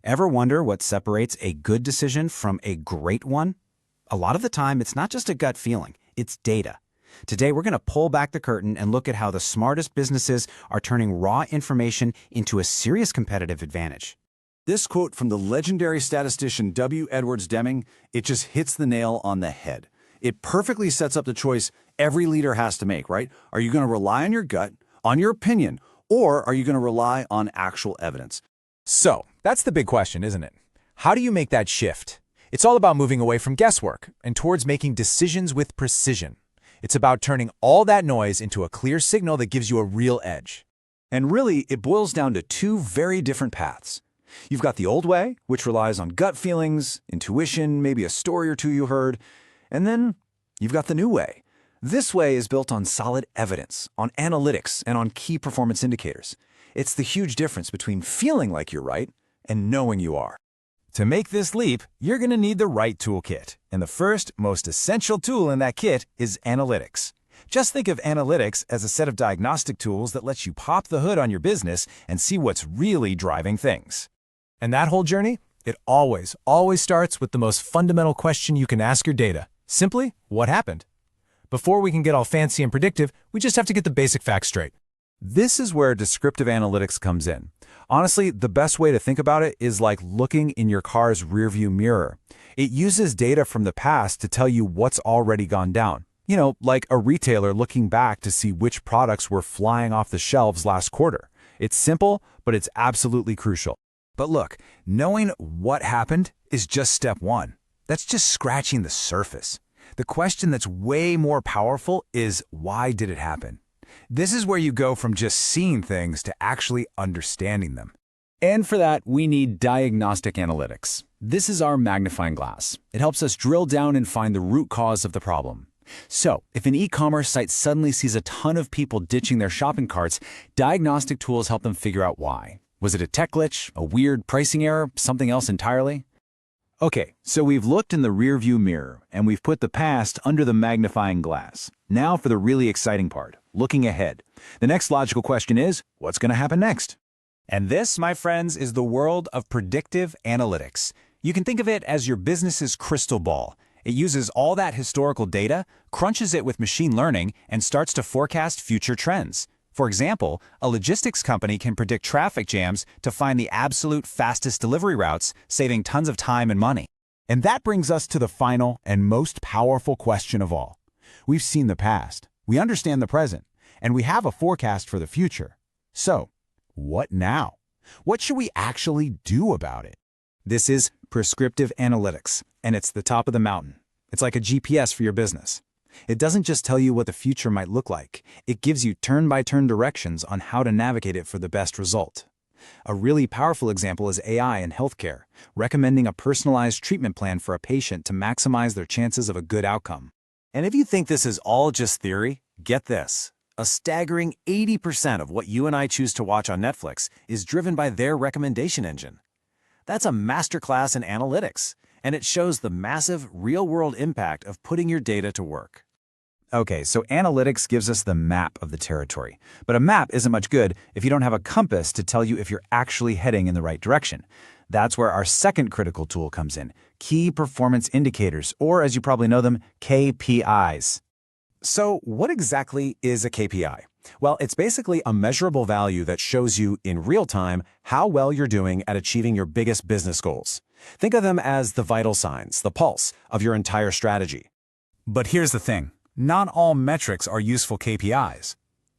Ever wonder what separates a good decision from a great one? A lot of the time, it's not just a gut feeling, it's data. Today, we're going to pull back the curtain and look at how the smartest businesses are turning raw information into a serious competitive advantage. This quote from the legendary statistician W. Edwards Deming, it just hits the nail on the head. It perfectly sets up the choice every leader has to make, right? Are you going to rely on your gut, on your opinion, or are you going to rely on actual evidence? So, that's the big question, isn't it? How do you make that shift? It's all about moving away from guesswork and towards making decisions with precision. It's about turning all that noise into a clear signal that gives you a real edge. And really, it boils down to two very different paths. You've got the old way, which relies on gut feelings, intuition, maybe a story or two you heard, and then you've got the new way. This way is built on solid evidence, on analytics, and on key performance indicators. It's the huge difference between feeling like you're right and knowing you are. To make this leap, you're going to need the right toolkit. And the first, most essential tool in that kit is analytics. Just think of analytics as a set of diagnostic tools that lets you pop the hood on your business and see what's really driving things. And that whole journey, it always starts with the most fundamental question you can ask your data. Simply, what happened? Before we can get all fancy and predictive, we just have to get the basic facts straight. This is where descriptive analytics comes in. Honestly, the best way to think about it is like looking in your car's rearview mirror. It uses data from the past to tell you what's already gone down. You know, like a retailer looking back to see which products were flying off the shelves last quarter. It's simple, but it's absolutely crucial. But look, knowing what happened is just step one. That's just scratching the surface. The question that's way more powerful is, why did it happen? This is where you go from just seeing things to actually understanding them. And for that, we need diagnostic analytics. This is our magnifying glass. It helps us drill down and find the root cause of the problem. So, if an e-commerce site suddenly sees a ton of people ditching their shopping carts, diagnostic tools help them figure out why. Was it a tech glitch, a weird pricing error, something else entirely? Okay, so we've looked in the rearview mirror, and we've put the past under the magnifying glass. Now for the really exciting part, looking ahead. The next logical question is, what's going to happen next? And this, my friends, is the world of predictive analytics. You can think of it as your business's crystal ball. It uses all that historical data, crunches it with machine learning, and starts to forecast future trends. For example, a logistics company can predict traffic jams to find the absolute fastest delivery routes, saving tons of time and money. And that brings us to the final and most powerful question of all. We've seen the past, we understand the present, and we have a forecast for the future. So, what now? What should we actually do about it? This is prescriptive analytics, and it's the top of the mountain. It's like a GPS for your business. It doesn't just tell you what the future might look like. It gives you turn-by-turn directions on how to navigate it for the best result. A really powerful example is AI in healthcare, recommending a personalized treatment plan for a patient to maximize their chances of a good outcome. And if you think this is all just theory, get this. A staggering 80% of what you and I choose to watch on Netflix is driven by their recommendation engine. That's a masterclass in analytics, and it shows the massive, real-world impact of putting your data to work. Okay, so analytics gives us the map of the territory. But a map isn't much good if you don't have a compass to tell you if you're actually heading in the right direction. That's where our second critical tool comes in, key performance indicators, or as you probably know them, KPIs. So what exactly is a KPI? Well, it's basically a measurable value that shows you in real time how well you're doing at achieving your biggest business goals. Think of them as the vital signs, the pulse of your entire strategy. But here's the thing. Not all metrics are useful KPIs.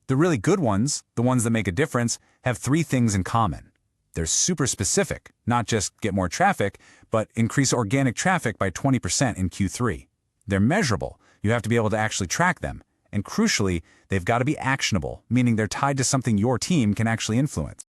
The really good ones, the ones that make a difference, have three things in common. They're super specific, not just get more traffic, but increase organic traffic by 20% in Q3. They're measurable. You have to be able to actually track them. And crucially, they've got to be actionable, meaning they're tied to something your team can actually influence.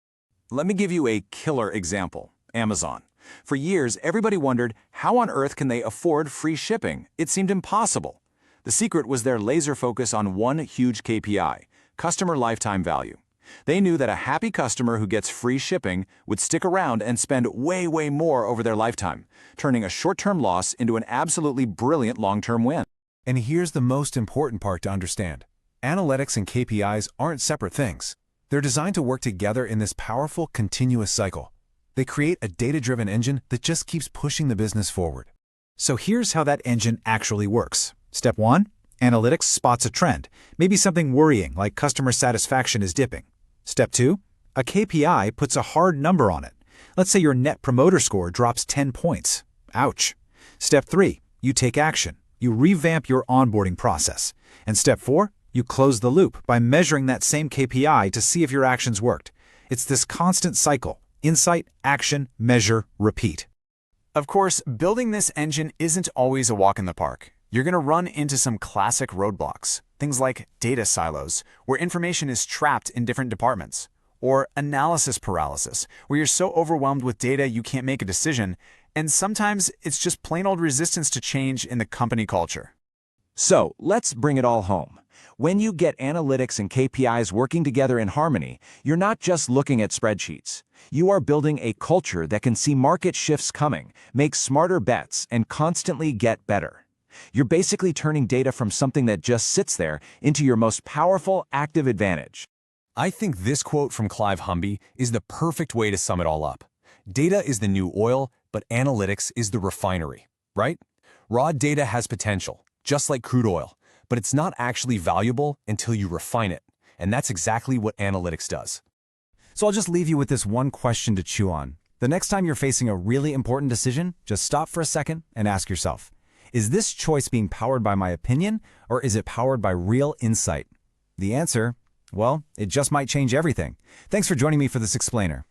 Let me give you a killer example, Amazon. For years, everybody wondered, how on earth can they afford free shipping? It seemed impossible. The secret was their laser focus on one huge KPI, customer lifetime value. They knew that a happy customer who gets free shipping would stick around and spend way more over their lifetime, turning a short-term loss into an absolutely brilliant long-term win. And here's the most important part to understand. Analytics and KPIs aren't separate things. They're designed to work together in this powerful, continuous cycle. They create a data-driven engine that just keeps pushing the business forward. So here's how that engine actually works. Step 1. Analytics spots a trend, maybe something worrying like customer satisfaction is dipping. Step 2. A KPI puts a hard number on it. Let's say your Net Promoter Score drops 10 points. Ouch. Step 3. You take action. You revamp your onboarding process. And Step 4. You close the loop by measuring that same KPI to see if your actions worked. It's this constant cycle: insight, action, measure, repeat. Of course, building this engine isn't always a walk in the park. You're going to run into some classic roadblocks, things like data silos, where information is trapped in different departments, or analysis paralysis, where you're so overwhelmed with data you can't make a decision, and sometimes it's just plain old resistance to change in the company culture. So, let's bring it all home. When you get analytics and KPIs working together in harmony, you're not just looking at spreadsheets. You are building a culture that can see market shifts coming, make smarter bets, and constantly get better. You're basically turning data from something that just sits there into your most powerful active advantage. I think this quote from Clive Humby is the perfect way to sum it all up. Data is the new oil, but analytics is the refinery, right? Raw data has potential, just like crude oil, but it's not actually valuable until you refine it. And that's exactly what analytics does. So I'll just leave you with this one question to chew on. The next time you're facing a really important decision, just stop for a second and ask yourself, is this choice being powered by my opinion, or is it powered by real insight? The answer, well, it just might change everything. Thanks for joining me for this explainer.